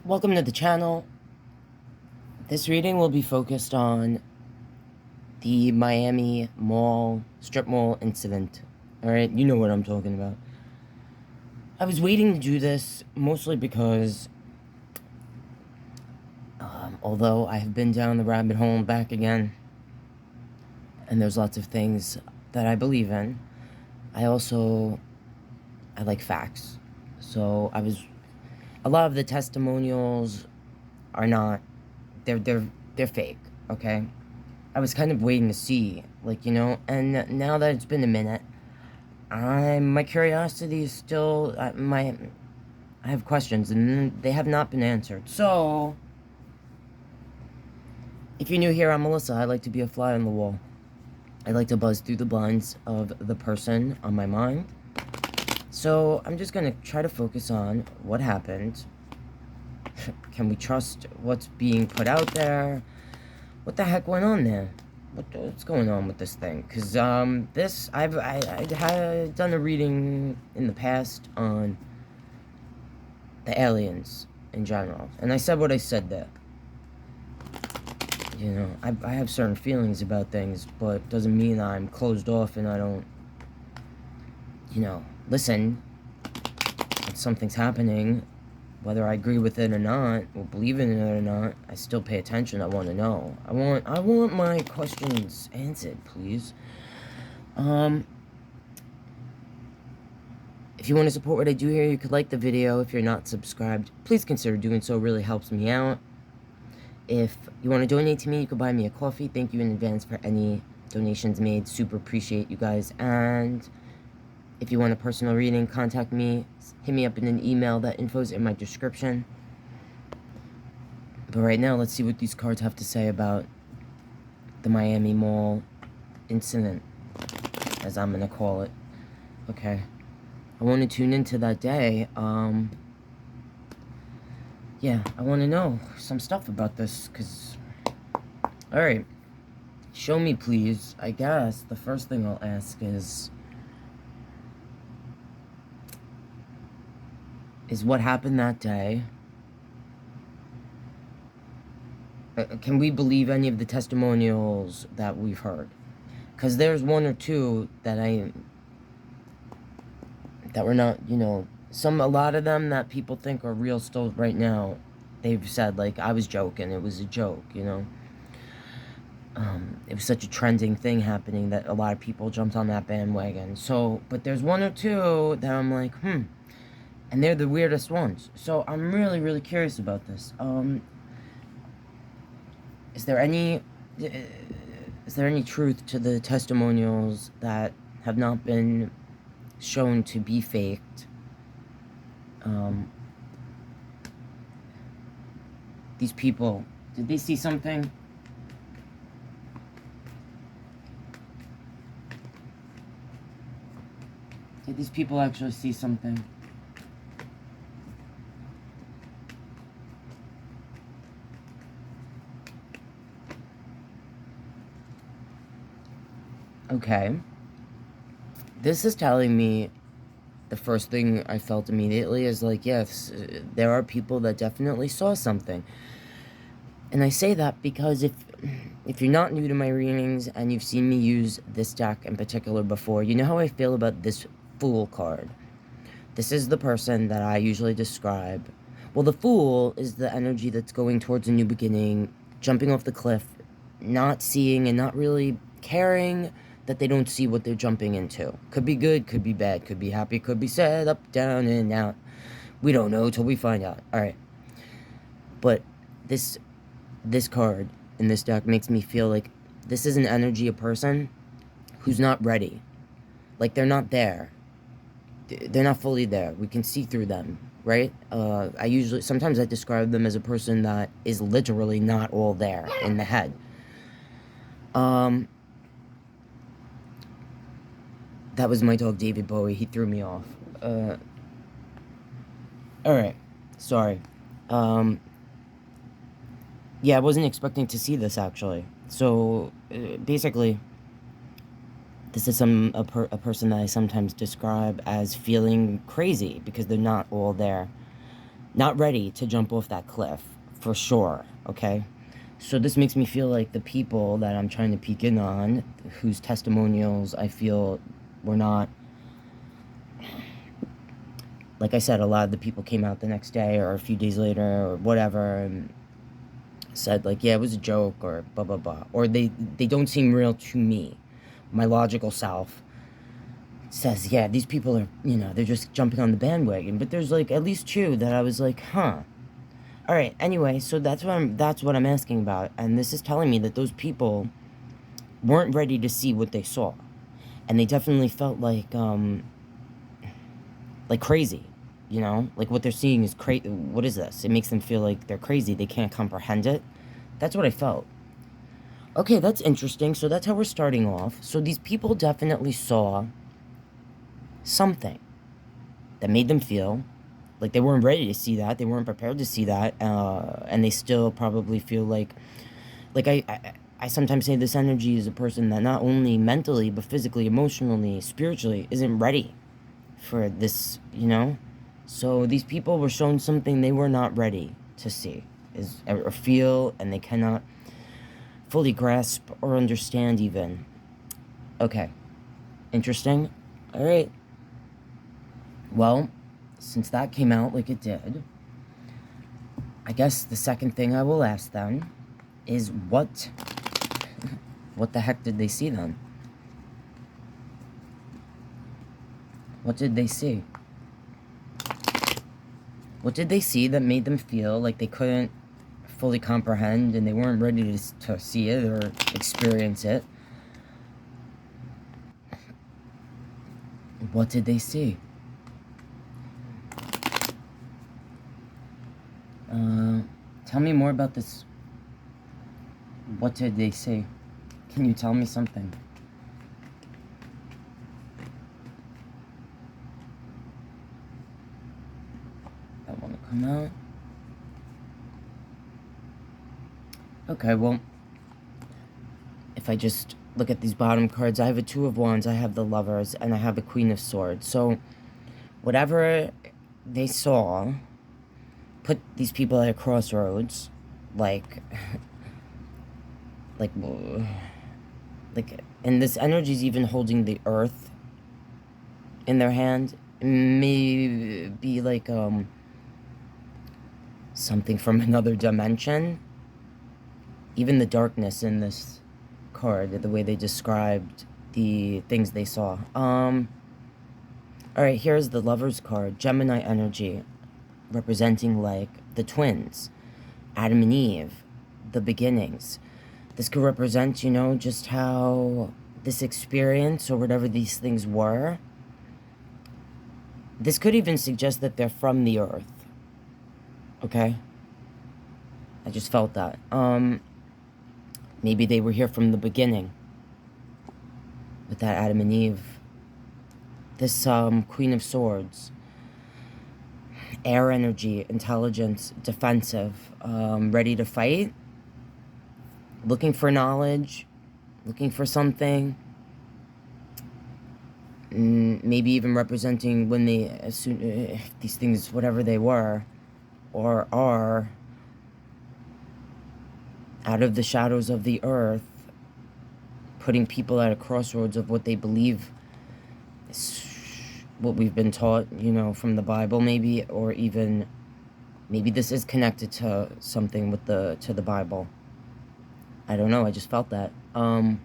Welcome to the channel. This reading will be focused on the Miami strip mall incident. Alright, you know what I'm talking about. I was waiting to do this mostly because, although I have been down the rabbit hole and back again, and there's lots of things that I believe in, I like facts. So a lot of the testimonials are not, they're fake, okay? I was kind of waiting to see, and now that it's been a minute, my curiosity is still, I have questions, and they have not been answered. So, if you're new here, I'm Melissa. I like to be a fly on the wall. I like to buzz through the blinds of the person on my mind. So, I'm just gonna try to focus on what happened. Can we trust what's being put out there? What the heck went on there? What's going on with this thing? Because I've had done a reading in the past on the aliens in general, and I said what I said there. You know, I have certain feelings about things, but doesn't mean I'm closed off and I don't, listen when something's happening. Whether I agree with it or not, or believe in it or not, I still pay attention. I want to know. I want my questions answered, please. If you want to support what I do here, you could like the video. If you're not subscribed, please consider doing so. It really helps me out. If you want to donate to me, you could buy me a coffee. Thank you in advance for any donations made. Super appreciate you guys. And if you want a personal reading, contact me. Hit me up in an email. That info's in my description. But right now, let's see what these cards have to say about the Miami Mall incident, as I'm going to call it. Okay. I want to tune into that day. Yeah, I want to know some stuff about this, because... Alright. Show me, please. I guess the first thing I'll ask is what happened that day. Can we believe any of the testimonials that we've heard? Because there's one or two that were not, a lot of them that people think are real still right now. They've said, like, I was joking, it was a joke, It was such a trending thing happening that a lot of people jumped on that bandwagon. So, but there's one or two that I'm like, and they're the weirdest ones. So I'm really, really curious about this. Is there any truth to the testimonials that have not been shown to be faked? These people, did they see something? Did these people actually see something? Okay. This is telling me, the first thing I felt immediately is like, yes, there are people that definitely saw something. And I say that because if you're not new to my readings and you've seen me use this deck in particular before, you know how I feel about this Fool card. This is the person that I usually describe. Well, the Fool is the energy that's going towards a new beginning, jumping off the cliff, not seeing and not really caring that they don't see what they're jumping into. Could be good, could be bad, could be happy, could be sad, up, down, in and out. We don't know till we find out. Alright. But this card in this deck makes me feel like this is an energy, a person who's not ready. Like, they're not there. They're not fully there. We can see through them, right? Sometimes I describe them as a person that is literally not all there in the head. That was my dog, David Bowie. He threw me off. Alright. Sorry. Yeah, I wasn't expecting to see this, actually. So, basically, this is a person that I sometimes describe as feeling crazy, because they're not all there. not ready to jump off that cliff, for sure, okay? So this makes me feel like the people that I'm trying to peek in on, whose testimonials I feel were not, like I said, a lot of the people came out the next day or a few days later or whatever and said, like, yeah, it was a joke or blah, blah, blah. Or they don't seem real to me. My logical self says, yeah, these people are, you know, they're just jumping on the bandwagon. But there's, like, at least two that I was like, huh. All right, anyway, so that's what I'm asking about. And this is telling me that those people weren't ready to see what they saw. And they definitely felt like crazy, you know? Like, what they're seeing is crazy. What is this? It makes them feel like they're crazy. They can't comprehend it. That's what I felt. Okay, that's interesting. So that's how we're starting off. So these people definitely saw something that made them feel like they weren't ready to see that. They weren't prepared to see that. And they still probably feel like I sometimes say this energy is a person that not only mentally, but physically, emotionally, spiritually isn't ready for this, you know? So these people were shown something they were not ready to see or feel, and they cannot fully grasp or understand even. Okay. Interesting. All right. Well, since that came out like it did, I guess the second thing I will ask them is what the heck did they see then? What did they see? What did they see that made them feel like they couldn't fully comprehend and they weren't ready to see it or experience it? What did they see? Tell me more about this. What did they see? Can you tell me something? I want to come out. Okay, well, if I just look at these bottom cards, I have a Two of Wands, I have the Lovers, and I have a Queen of Swords. So, whatever they saw put these people at a crossroads, like, and this energy is even holding the earth in their hand. It may be like, something from another dimension. Even the darkness in this card, the way they described the things they saw. Alright, here's the Lover's card. Gemini energy, representing, like, the twins. Adam and Eve. The beginnings. This could represent, you know, just how this experience, or whatever these things were. This could even suggest that they're from the earth. Okay? I just felt that. Maybe they were here from the beginning. With that Adam and Eve. This, Queen of Swords. Air energy, intelligence, defensive, ready to fight. Looking for knowledge. Looking for something. Maybe even representing when they, these things, whatever they were, or are, out of the shadows of the earth, putting people at a crossroads of what they believe is what we've been taught, you know, from the Bible maybe, or even, maybe this is connected to something with to the Bible. I don't know, I just felt that. And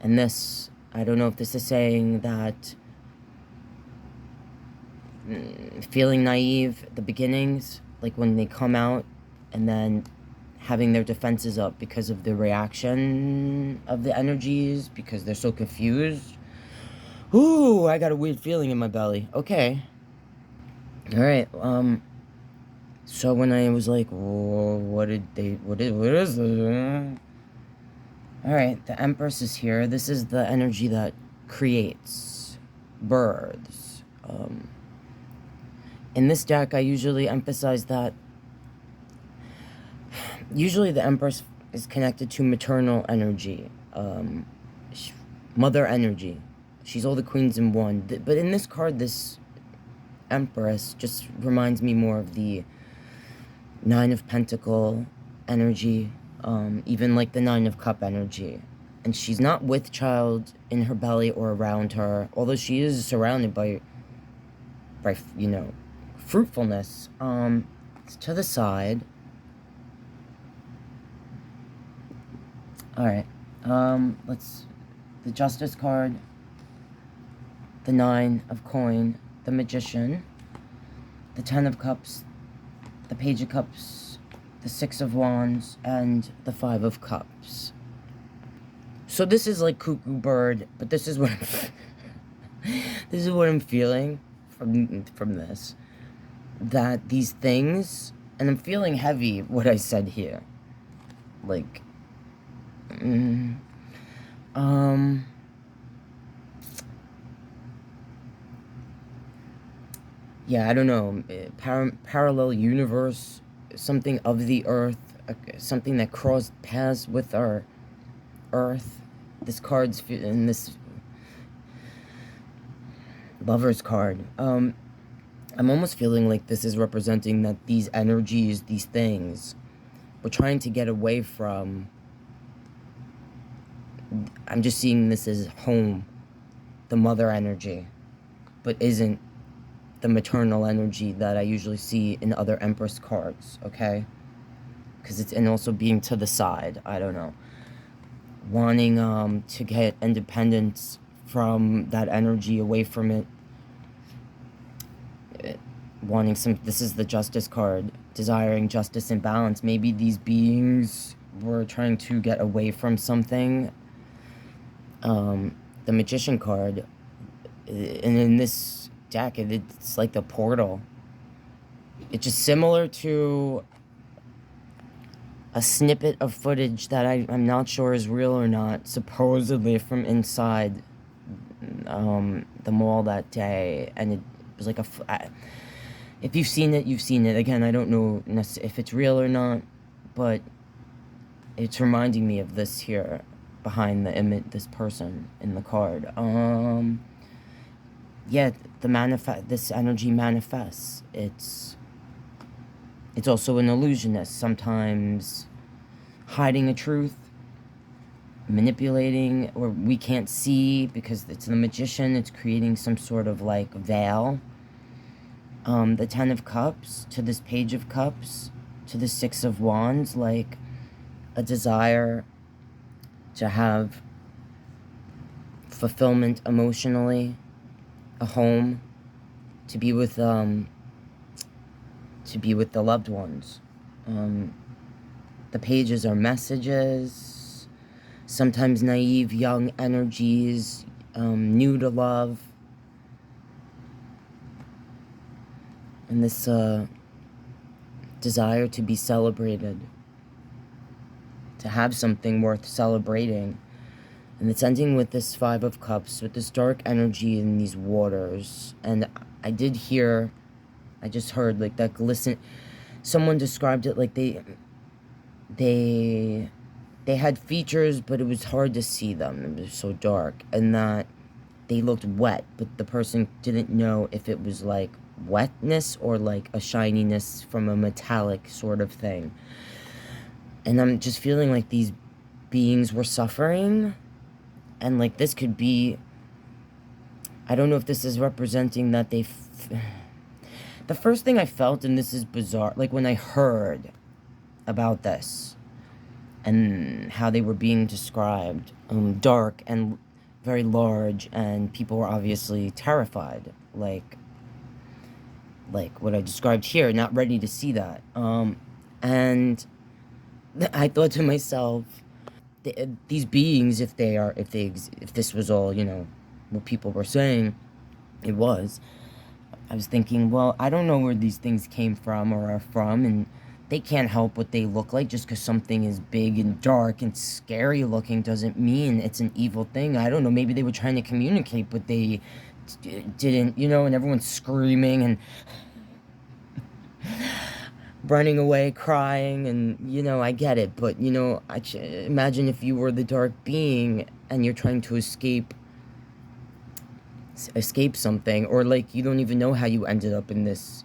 this, I don't know if this is saying that feeling naive at the beginnings, like when they come out, and then having their defenses up because of the reaction of the energies, because they're so confused. Ooh, I got a weird feeling in my belly. Okay. Alright, so when I was like, whoa, what is this? Alright, the Empress is here. This is the energy that creates, births. In this deck, I usually emphasize that usually the Empress is connected to maternal energy, mother energy. She's all the queens in one. But in this card, this Empress just reminds me more of the Nine of Pentacle energy, even like the Nine of Cup energy. And she's not with child in her belly or around her, although she is surrounded by you know, fruitfulness. It's to the side. All right. The Justice card, the Nine of Coin, the Magician, the Ten of Cups, the Page of Cups, the Six of Wands, and the Five of Cups. So this is like cuckoo bird, but this is what this is what I'm feeling from this. That these things, and I'm feeling heavy what I said here. Like, yeah, I don't know, parallel universe, something of the earth, something that crossed paths with our earth. This card's in this Lover's card. I'm almost feeling like this is representing that these energies, these things, we're trying to get away from. I'm just seeing this as home, the mother energy, but isn't the maternal energy that I usually see in other Empress cards, okay? Because it's, and also being to the side, I don't know. Wanting to get independence from that energy, away from it. Wanting some, this is the Justice card, desiring justice and balance. Maybe these beings were trying to get away from something. The Magician card, and in this deck, it's like the portal. It's just similar to a snippet of footage that I'm not sure is real or not, supposedly from inside the mall that day, and it was like if you've seen it, you've seen it. Again, I don't know if it's real or not, but it's reminding me of this here behind the image, this person in the card. Yeah, this energy manifests. It's also an illusionist, sometimes hiding a truth, manipulating, or we can't see because it's the Magician. It's creating some sort of like veil. The Ten of Cups to this Page of Cups to the Six of Wands, like a desire to have fulfillment emotionally, a home, to be with the loved ones. The pages are messages, sometimes naive young energies, new to love. And this desire to be celebrated, to have something worth celebrating. And it's ending with this Five of Cups, with this dark energy in these waters. And I just heard like that glisten. Someone described it like they had features, but it was hard to see them. It was so dark. And that they looked wet, but the person didn't know if it was like wetness or like a shininess from a metallic sort of thing. And I'm just feeling like these beings were suffering, and like this could be, I don't know if this is representing that the first thing I felt, and this is bizarre, like when I heard about this and how they were being described, dark and very large, and people were obviously terrified, like what I described here, not ready to see that. And I thought to myself, these beings, if this was all, you know, what people were saying it was, I was thinking, well, I don't know where these things came from or are from, and they can't help what they look like. Just because something is big and dark and scary looking doesn't mean it's an evil thing. I don't know, maybe they were trying to communicate, but they didn't, you know, and everyone's screaming and running away, crying, and, you know, I get it, but, you know, imagine if you were the dark being and you're trying to escape escape something, or like you don't even know how you ended up in this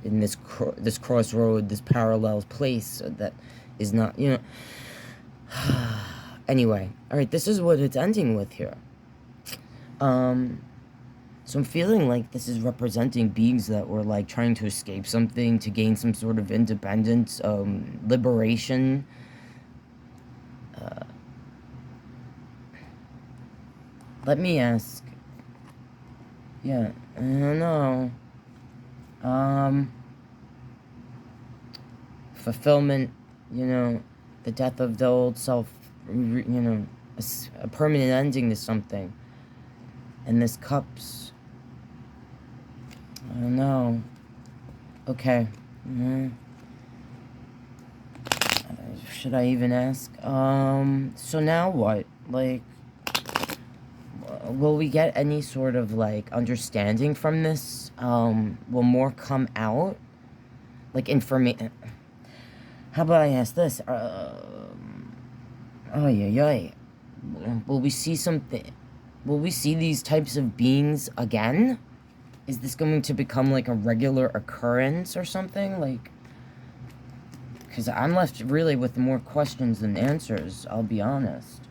this crossroad, this parallel place that is not, you know. Anyway, all right, this is what it's ending with here. So I'm feeling like this is representing beings that were like trying to escape something, to gain some sort of independence, liberation. Let me ask. Yeah, I don't know. Fulfillment, you know, the death of the old self, you know, a permanent ending to something. And this cups, I don't know. Okay. Should I even ask? So now what? Like, will we get any sort of, like, understanding from this? Will more come out? Like, information. How about I ask this? Oh, yeah. Will we see something? Will we see these types of beings again? Is this going to become, like, a regular occurrence or something? Like, because I'm left really with more questions than answers, I'll be honest.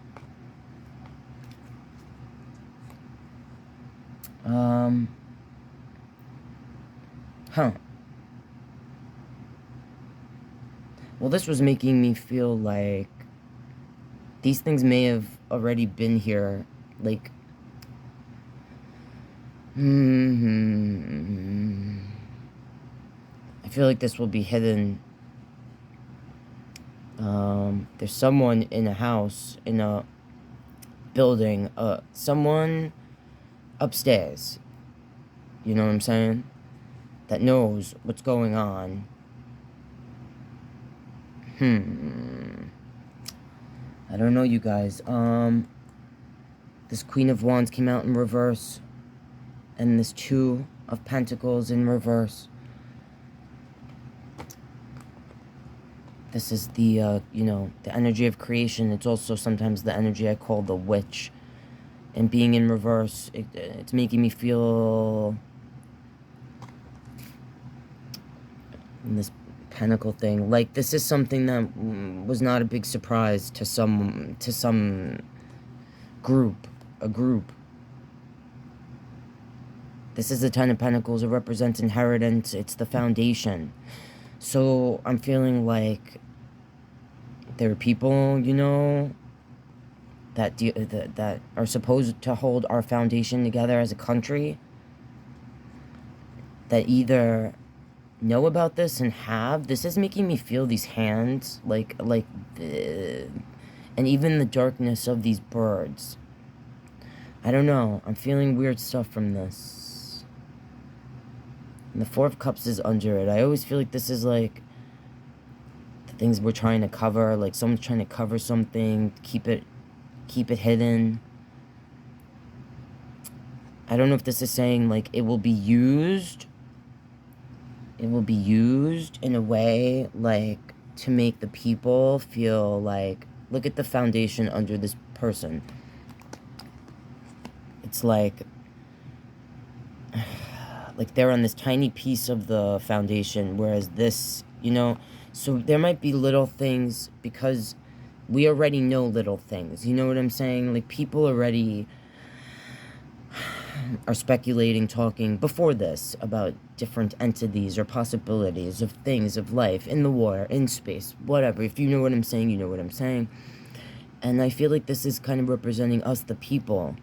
Well, this was making me feel like these things may have already been here, like, I feel like this will be hidden. There's someone in a house, in a building, someone upstairs, you know what I'm saying, that knows what's going on. I don't know, you guys. This Queen of Wands came out in reverse, and this Two of Pentacles in reverse. This is the, you know, the energy of creation. It's also sometimes the energy I call the witch. And being in reverse, it's making me feel in this pentacle thing, like this is something that was not a big surprise to some group, a group. This is the Ten of Pentacles. It represents inheritance. It's the foundation. So I'm feeling like there are people, you know, that that are supposed to hold our foundation together as a country, that either know about this and have. This is making me feel these hands, like and even the darkness of these birds. I don't know. I'm feeling weird stuff from this. And the Four of Cups is under it. I always feel like this is like the things we're trying to cover, like someone's trying to cover something, keep it hidden. I don't know if this is saying like it will be used in a way like to make the people feel like, look at the foundation under this person. It's like they're on this tiny piece of the foundation, whereas this, you know, so there might be little things, because we already know little things, you know what I'm saying? Like, people already are speculating, talking before this about different entities or possibilities of things, of life, in the water, in space, whatever. If you know what I'm saying, you know what I'm saying. And I feel like this is kind of representing us, the people.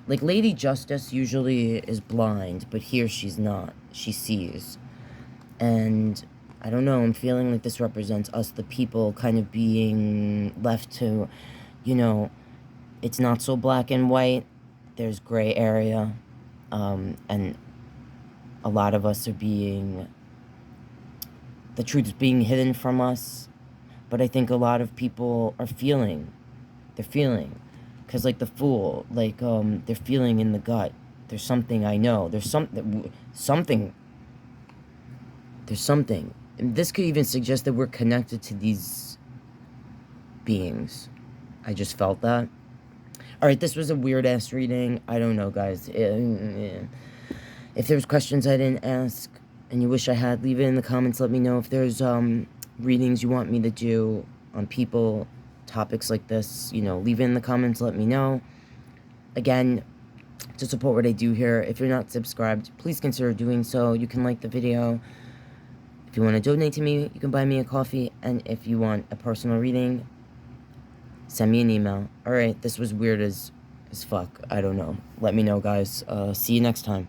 Like, Lady Justice usually is blind, but here she's not. She sees. And I don't know, I'm feeling like this represents us, the people, kind of being left to, you know, it's not so black and white. There's gray area. And a lot of us are being, the truth is being hidden from us. But I think a lot of people are feeling. They're feeling. Because, like, the Fool, like, they're feeling in the gut. There's something I know. There's something. There's something. And this could even suggest that we're connected to these beings. I just felt that. Alright, this was a weird-ass reading. I don't know, guys. If there's questions I didn't ask and you wish I had, leave it in the comments. Let me know if there's readings you want me to do on people, topics like this. You know, leave it in the comments. Let me know. Again, to support what I do here, if you're not subscribed, please consider doing so. You can like the video. If you want to donate to me, you can buy me a coffee. And if you want a personal reading, send me an email. Alright, this was weird as fuck. I don't know. Let me know, guys. See you next time.